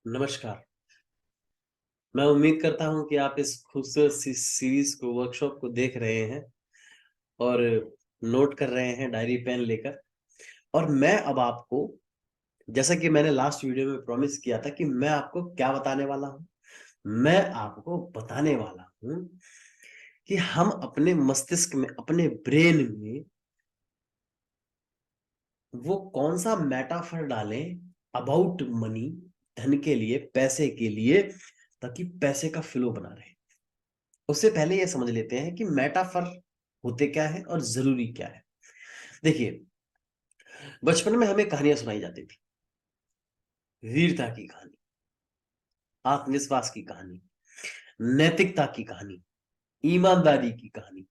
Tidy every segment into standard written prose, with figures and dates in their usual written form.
नमस्कार। मैं उम्मीद करता हूँ कि आप इस खूबसूरत सी सीरीज को वर्कशॉप को देख रहे हैं और नोट कर रहे हैं डायरी पेन लेकर। और मैं अब आपको, जैसा कि मैंने लास्ट वीडियो में प्रॉमिस किया था कि मैं आपको क्या बताने वाला हूँ, मैं आपको बताने वाला हूँ कि हम अपने मस्तिष्क में, अपने ब्रेन में वो कौन सा मेटाफर डालें अबाउट मनी, धन के लिए, पैसे के लिए, ताकि पैसे का फ्लो बना रहे। उससे पहले ये समझ लेते हैं कि मेटाफर होते क्या है और जरूरी क्या है। देखिए, बचपन में हमें कहानियां सुनाई जाती थी। वीरता की कहानी, आत्मविश्वास की कहानी, नैतिकता की कहानी, ईमानदारी की कहानी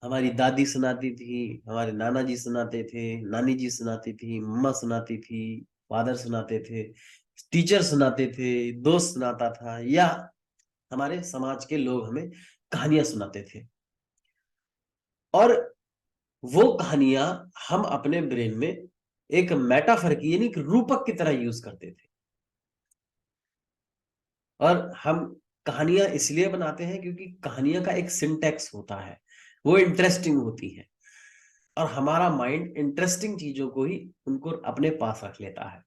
हमारी दादी सुनाती थी, हमारे नाना जी सुनाते थे, नानी जी सुनाती थी, मम्मा सुनाती थी, फादर सुनाते थे, टीचर सुनाते थे, दोस्त सुनाता था, या हमारे समाज के लोग हमें कहानियां सुनाते थे। और वो कहानियां हम अपने ब्रेन में एक मेटाफर की, यानी एक रूपक की तरह यूज करते थे। और हम कहानियां इसलिए बनाते हैं क्योंकि कहानियां का एक सिंटैक्स होता है, वो इंटरेस्टिंग होती है और हमारा माइंड इंटरेस्टिंग चीजों को ही उनको अपने पास रख लेता है।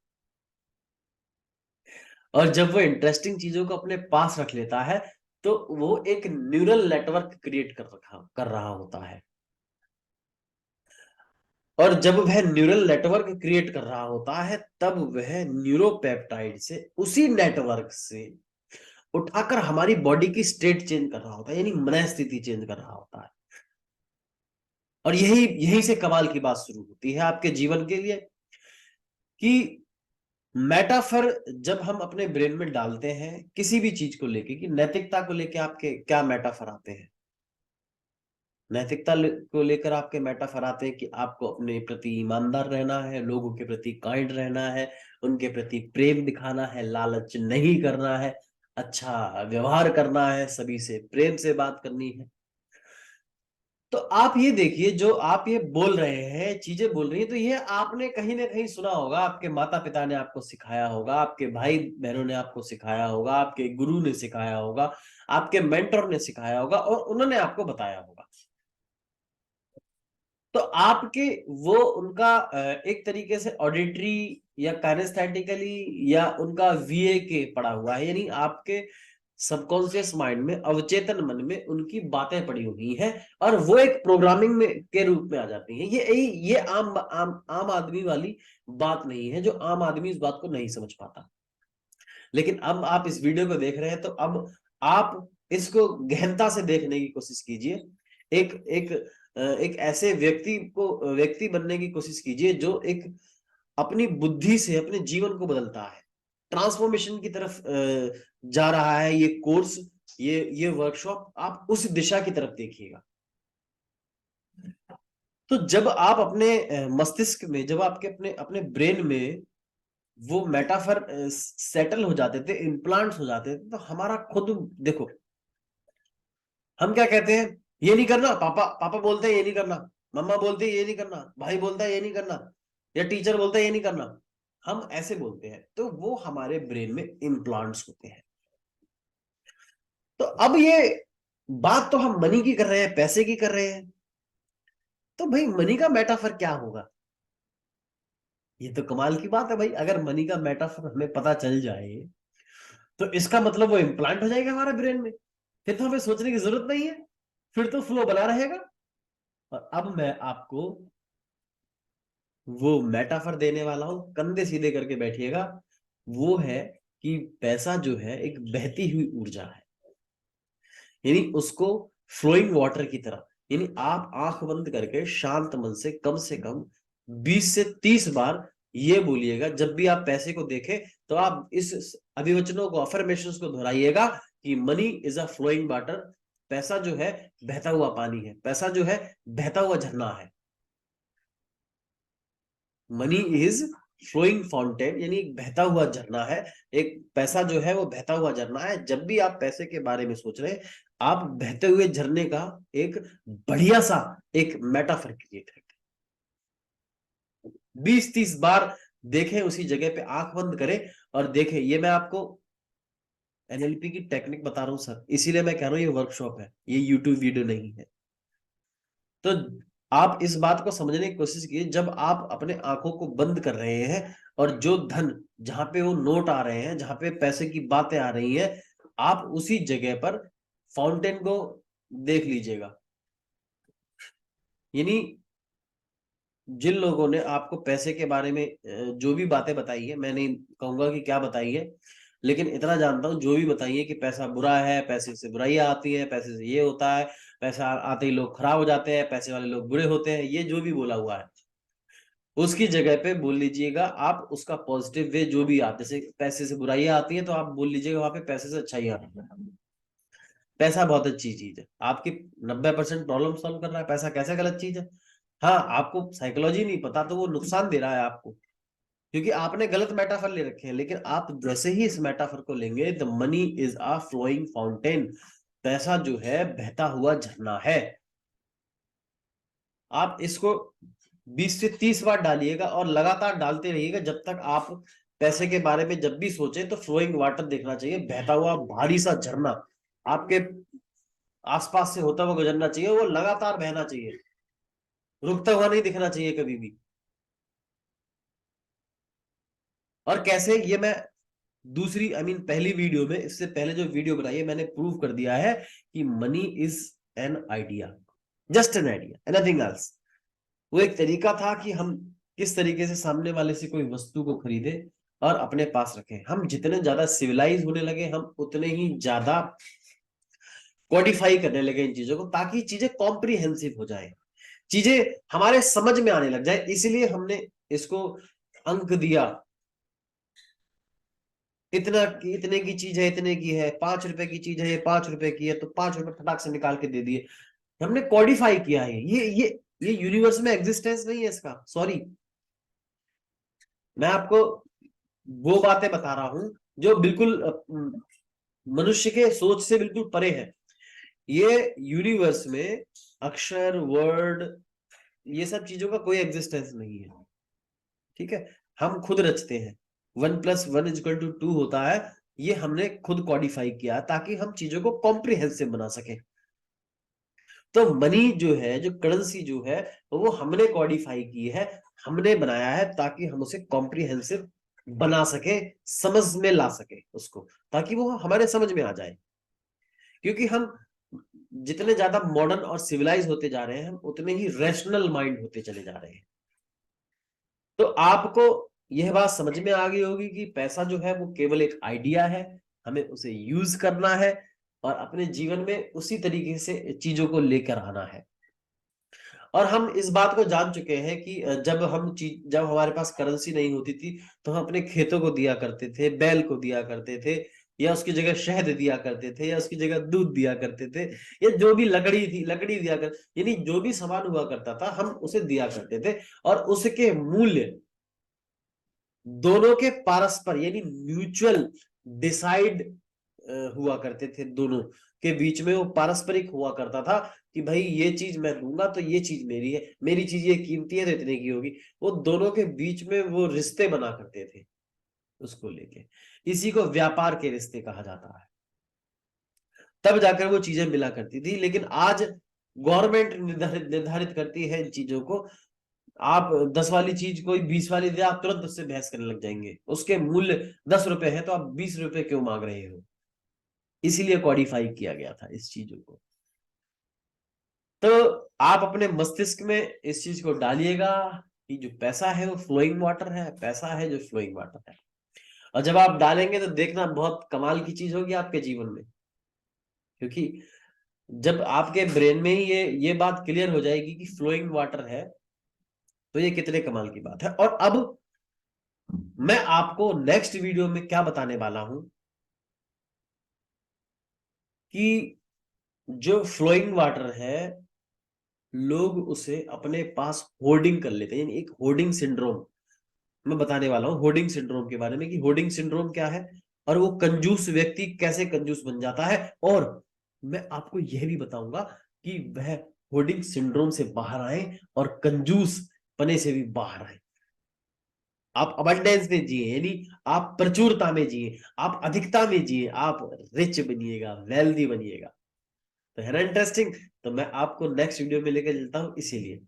और जब वो इंटरेस्टिंग चीजों को अपने पास रख लेता है तो वो एक न्यूरल नेटवर्क क्रिएट कर रहा होता है। और जब वह न्यूरल नेटवर्क क्रिएट कर रहा होता है तब वह न्यूरोपेप्टाइड से, उसी नेटवर्क से उठाकर हमारी बॉडी की स्टेट चेंज कर रहा होता है, यानी मन स्थिति चेंज कर रहा होता है। और यही यहीं से कमाल की बात शुरू होती है आपके जीवन के लिए कि मेटाफर जब हम अपने ब्रेन में डालते हैं किसी भी चीज को लेके, कि नैतिकता को लेके आपके क्या मेटाफर आते हैं। को लेकर आपके मेटाफर आते हैं कि आपको अपने प्रति ईमानदार रहना है, लोगों के प्रति काइंड रहना है, उनके प्रति प्रेम दिखाना है, लालच नहीं करना है, अच्छा व्यवहार करना है, सभी से प्रेम से बात करनी है। तो आप ये देखिए, जो आप ये बोल रहे हैं, चीजें बोल रही हैं, तो ये आपने कहीं ना कहीं सुना होगा, आपके माता पिता ने आपको सिखाया होगा, आपके भाई बहनों ने आपको सिखाया होगा, आपके गुरु ने सिखाया होगा, आपके मेंटर ने सिखाया होगा और उन्होंने आपको बताया होगा। तो आपके वो उनका एक तरीके से ऑडिटरी या काइनेस्थेटिकली या उनका वीए के पड़ा हुआ है, यानी आपके सबकॉन्शियस माइंड में, अवचेतन मन में उनकी बातें पड़ी हुई हैं और वो एक प्रोग्रामिंग में के रूप में आ जाती हैं। ये आम आम आम आदमी वाली बात नहीं है, जो आम आदमी इस बात को नहीं समझ पाता। लेकिन अब आप इस वीडियो को देख रहे हैं तो अब आप इसको गहनता से देखने की कोशिश कीजिए। एक एक एक ऐसे व्यक्ति बनने की कोशिश कीजिए जो एक अपनी बुद्धि से अपने जीवन को बदलता है, ट्रांसफॉर्मेशन की तरफ जा रहा है। ये कोर्स, ये वर्कशॉप, आप उस दिशा की तरफ देखिएगा। तो जब आप अपने मस्तिष्क में, जब आपके अपने अपने ब्रेन में वो मेटाफर सेटल हो जाते थे, इम्प्लांट्स हो जाते थे, तो हमारा खुद देखो, हम क्या कहते हैं, ये नहीं करना, पापा पापा बोलते हैं ये नहीं करना, मम्मा बोलते हैं ये नहीं करना, भाई बोलता है ये नहीं करना, या टीचर बोलता है ये नहीं करना, हम ऐसे बोलते हैं। तो वो हमारे ब्रेन में इम्प्लांट्स होते हैं। तो अब ये बात तो हम मनी की कर रहे हैं, पैसे की कर रहे हैं, तो भाई मनी का मेटाफर क्या होगा? ये तो कमाल की बात है भाई। अगर मनी का मेटाफर हमें पता चल जाए तो इसका मतलब वो इम्प्लांट हो जाएगा हमारे ब्रेन में, फिर तो हमें सोचने की जरूरत नहीं है, फिर तो फ्लो बना रहेगा। और अब मैं आपको वो मेटाफर देने वाला हूं, कंधे सीधे करके बैठिएगा। वो है कि पैसा जो है एक बहती हुई ऊर्जा है, यानी उसको फ्लोइंग वाटर की तरह, यानी आप आंख बंद करके शांत मन से कम 20 से 30 बार ये बोलिएगा। जब भी आप पैसे को देखें तो आप इस अभिवचनों को, अफर्मेशंस को दोहराइएगा कि money is a flowing water. पैसा जो है बहता हुआ पानी है, पैसा जो है बहता हुआ झरना है। मनी इज फ्लोइंग फाउंटेन, यानी एक बहता हुआ झरना है। एक पैसा जो है वो बहता हुआ झरना है। जब भी आप पैसे के बारे में सोच रहे हैं, आप बहते हुए झरने का एक बढ़िया सा एक मेटाफर क्रिएट करते हैं। 20-30 बार देखें, उसी जगह पे आंख बंद करें और देखें। ये मैं आपको एनएलपी की टेक्निक बता रहा हूं सर, इसीलिए मैं कह रहा हूं ये वर्कशॉप है, ये यूट्यूब वीडियो नहीं है। तो आप इस बात को समझने की कोशिश कीजिए, जब आप अपने आंखों को बंद कर रहे हैं और जो धन, जहां पे वो नोट आ रहे हैं, जहां पे पैसे की बातें आ रही हैं, आप उसी जगह पर फाउंटेन को देख लीजिएगा। यानी जिन लोगों ने आपको पैसे के बारे में जो भी बातें बताई है, मैं नहीं कहूंगा कि क्या बताई है, लेकिन इतना जानता हूं जो भी बताई है कि पैसा बुरा है, पैसे से बुराइयां आती है, पैसे से ये होता है, पैसा आते ही लोग खराब हो जाते हैं, पैसे वाले लोग बुरे होते हैं, ये जो भी बोला हुआ है उसकी जगह पे बोल लीजिएगा आप उसका पॉजिटिव वे जो भी आते, जैसे पैसे से बुराइयां आती है तो आप बोल लीजिएगा वहां पे पैसे से अच्छाई आती है। पैसा बहुत अच्छी चीज है, आपकी 90% प्रॉब्लम सॉल्व कर रहा है, पैसा कैसे गलत चीज है? हाँ, आपको साइकोलॉजी नहीं पता तो वो नुकसान दे रहा है आपको, क्योंकि आपने गलत मेटाफर ले रखे हैं। लेकिन आप जैसे ही इस मेटाफर को लेंगे, the money is a flowing fountain, पैसा जो है बहता हुआ झरना है। आप इसको 20 से 30 बार डालिएगा और लगातार डालते रहिएगा, जब तक आप पैसे के बारे में जब भी सोचे तो फ्लोइंग वाटर देखना चाहिए, बहता हुआ भारी सा झरना आपके आसपास से होता हुआ गुजरना चाहिए, वो लगातार बहना चाहिए, रुकता हुआ नहीं दिखना चाहिए कभी भी। और कैसे, ये मैं दूसरी पहली वीडियो में, इससे पहले जो वीडियो बनाई है मैंने प्रूव कर दिया है कि money is an idea, just an idea, nothing else. वो एक तरीका था कि हम किस तरीके से सामने वाले से कोई वस्तु को खरीदे और अपने पास रखें। हम जितने ज्यादा सिविलाइज होने लगे, हम उतने ही ज्यादा कोडिफाई करने लगे इन चीजों को, ताकि चीजें कॉम्प्रिहेंसिव हो जाए, चीजें हमारे समझ में आने लग जाए। इसलिए हमने इसको अंक दिया, इतना की, इतने की चीज है, इतने की है, 5 रुपए की चीज है, ये 5 रुपए की है, तो 5 रुपए फटाक से निकाल के दे दिए। हमने कॉडिफाई किया है। ये यूनिवर्स में एग्जिस्टेंस नहीं है इसका, सॉरी। मैं आपको वो बातें बता रहा हूं जो बिल्कुल मनुष्य के सोच से बिल्कुल परे है। ये यूनिवर्स में अक्षर, वर्ड, ये सब चीजों का कोई एग्जिस्टेंस नहीं है, ठीक है? हम खुद रचते हैं, 1+1=2 होता है, ये हमने खुद कॉडिफाई किया ताकि हम चीजों को कॉम्प्रिहेंसिव बना सके। तो मनी जो है, जो करेंसी जो है, वो हमने कॉडिफाई की है, हमने बनाया है ताकि हम उसे कॉम्प्रिहेंसिव बना सके, समझ में ला सके उसको, ताकि वो हमारे समझ में आ जाए। क्योंकि हम जितने ज्यादा मॉडर्न और सिविलाइज होते जा रहे हैं, हम उतने ही रैशनल माइंड होते चले जा रहे हैं। तो आपको यह बात समझ में आ गई होगी कि पैसा जो है वो केवल एक आइडिया है, हमें उसे यूज करना है और अपने जीवन में उसी तरीके से चीजों को लेकर आना है। और हम इस बात को जान चुके हैं कि जब हमारे पास करेंसी नहीं होती थी, तो हम अपने खेतों को दिया करते थे, बैल को दिया करते थे, या उसकी जगह शहद दिया करते थे, या उसकी जगह दूध दिया करते थे, या जो भी लकड़ी थी लकड़ी दिया कर, यानी जो भी सामान हुआ करता था हम उसे दिया करते थे। और उसके मूल्य दोनों के पारस्पर यानी म्यूचुअल डिसाइड हुआ करते थे, दोनों के बीच में वो पारस्परिक हुआ करता था कि भाई ये चीज मैं दूंगा तो ये चीज मेरी है, मेरी चीज ये कीमती है तो इतने की होगी। वो दोनों के बीच में वो रिश्ते बना करते थे उसको लेके, इसी को व्यापार के रिश्ते कहा जाता है। तब जाकर वो चीजें मिला करती थी। लेकिन आज गवर्नमेंट निर्धारित करती है इन चीजों को। आप 10 वाली चीज कोई 20 वाली दे, आप तुरंत उससे बहस करने लग जाएंगे, उसके मूल्य 10 रुपए है तो आप 20 रुपए क्यों मांग रहे हो? इसीलिए कॉडिफाई किया गया था इस चीजों को। तो आप अपने मस्तिष्क में इस चीज को डालिएगा कि जो पैसा है वो फ्लोइंग वाटर है, पैसा है जो फ्लोइंग वाटर है। और जब आप डालेंगे तो देखना बहुत कमाल की चीज होगी आपके जीवन में, क्योंकि जब आपके ब्रेन में ही ये बात क्लियर हो जाएगी कि फ्लोइंग वाटर है, तो ये कितने कमाल की बात है। और अब मैं आपको नेक्स्ट वीडियो में क्या बताने वाला हूं कि जो फ्लोइंग वाटर है, लोग उसे अपने पास होर्डिंग कर लेते हैं, यानी एक होर्डिंग सिंड्रोम। मैं बताने वाला हूं होर्डिंग सिंड्रोम के बारे में कि होर्डिंग सिंड्रोम क्या है और वो कंजूस व्यक्ति कैसे कंजूस बन जाता है। और मैं आपको यह भी बताऊंगा कि वह होर्डिंग सिंड्रोम से बाहर आए और कंजूस पने से भी बाहर आए। आप अबंडेंस में जिए, यानी आप प्रचुरता में जिए, आप अधिकता में जिए, आप रिच बनिएगा, वेल्दी बनिएगा। तो है ना इंटरेस्टिंग। तो मैं आपको नेक्स्ट वीडियो में लेकर चलता हूं इसीलिए।